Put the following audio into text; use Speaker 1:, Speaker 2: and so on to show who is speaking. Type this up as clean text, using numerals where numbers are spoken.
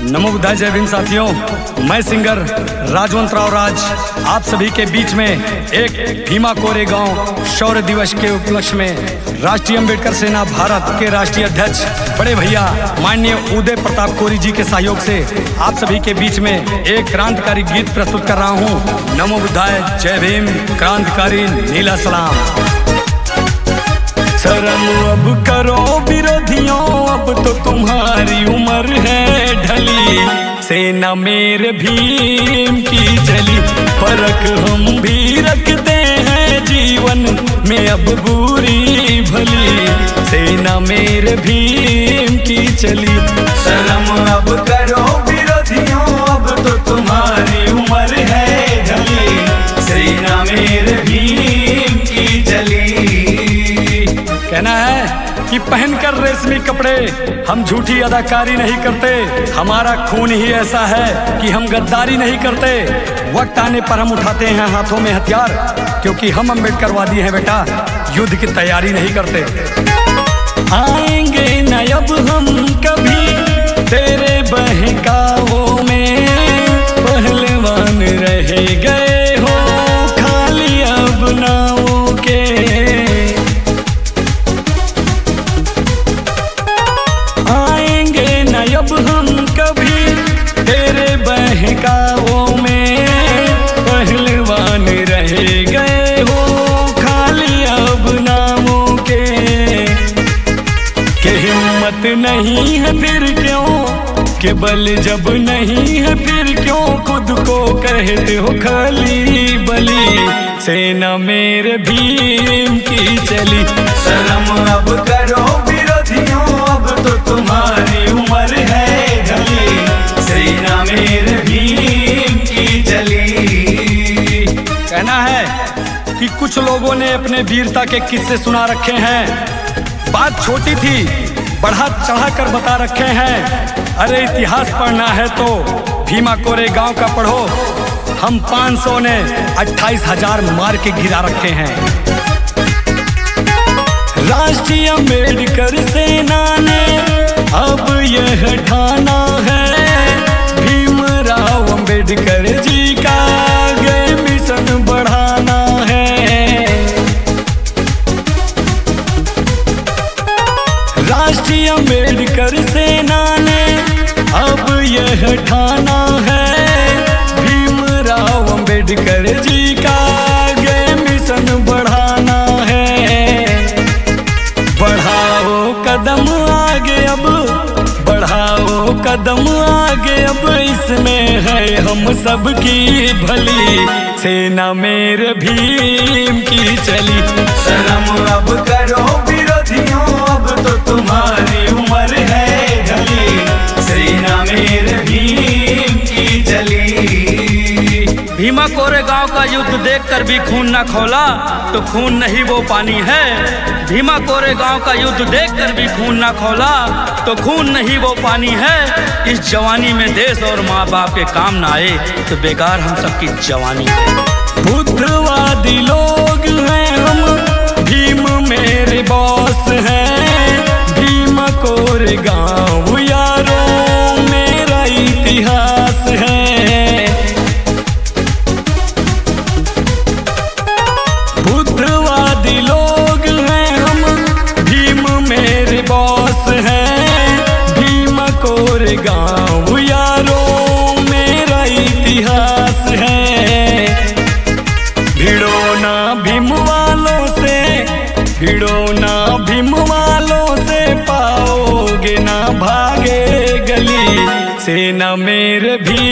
Speaker 1: नमो बुद्धाय, जय भीम साथियों। मैं सिंगर राजवंत राव राज आप सभी के बीच में एक भीमा कोरेगांव शौर्य दिवस के उपलक्ष्य में राष्ट्रीय अम्बेडकर सेना भारत के राष्ट्रीय अध्यक्ष बड़े भैया माननीय उदय प्रताप कोरी जी के सहयोग से आप सभी के बीच में एक क्रांतिकारी गीत प्रस्तुत कर रहा हूँ। नमो बुद्धाय, जय भीम, क्रांतिकारी नीला सलाम। शर्म अब करो विरोधियों, अब तो तुम्हारी उम्र है ढली। सेना मेरे भीम की चली, फर्क हम भी रखते हैं जीवन में अब बुरी भली। सेना मेरे भीम की चली, शर्म अब करो विरोधियों, अब तो तुम्हारी उम्र है ढली। सेना मेरे भीम की चली। कहना है कि पहनकर रेशमी कपड़े हम झूठी अदाकारी नहीं करते। हमारा खून ही ऐसा है कि हम गद्दारी नहीं करते। वक्त आने पर हम उठाते हैं हाथों में हथियार, क्योंकि हम अम्बेडकरवादी हैं बेटा, युद्ध की तैयारी नहीं करते। आएंगे न अब हम कभी तेरे बहकावों में, पहलवान रह गए हो खाली अब नावों के। अब हम कभी तेरे बहकावों में, पहलवान रह गए हो खाली अब नामों के। हिम्मत नहीं है फिर क्यों, के बल जब नहीं है फिर क्यों खुद को कहते हो खाली बली। सेना मेरे भीम की चली, शर्म अब करो विरोधियों, अब तो तुम्हारी उम्र है ढली। सेना मेरे भीम की चली। कहना है कि कुछ लोगों ने अपने वीरता के किस्से सुना रखे हैं। बात छोटी थी, बढ़ा चढ़ा कर बता रखे हैं। अरे इतिहास पढ़ना है तो भीमा कोरेगांव का पढ़ो। हम 500 ने 28,000 मार के गिरा रखे हैं। राष्ट्रीय अम्बेडकर सेना ने अब यह ठाना है, भीमराव अम्बेडकर जी का आगे मिशन बढ़ाना है। राष्ट्रीय अम्बेडकर सेना ने अब यह ठाना है, भीमराव अम्बेडकर जी का आगे मिशन बढ़ाना है। बढ़ाओ कदम आगे अब, बढ़ाओ कदम आगे अब, इसमें है हम सबकी भली। सेना मेरे भीम की चली, शर्म अब करो विरोधियों, अब तो तुम्हारी उम्र है ढली। सेना मेरे भीम की चली। भीमा कोरेगांव का युद्ध देखकर भी खून न खौला तो खून नहीं वो पानी है। भीमा कोरेगांव का युद्ध देखकर भी खून न खौला तो खून नहीं वो पानी है। इस जवानी में देश और माँ बाप के काम ना आए तो बेकार हम सबकी जवानी है। बुद्धवादी लोग हैं हम, भीम मेरे बॉस हैं। भीमा कोरेगांव यारों मेरा इतिहास है। बुद्धवादी लोग हैं हम, भीम मेरे बॉस हैं। भीमा कोरेगांव यारों मेरा इतिहास है। भिड़ो ना भीम वालों से, भिड़ो ना भीम वालों से, पाओगे ना भागे गली। सेना मेरे भी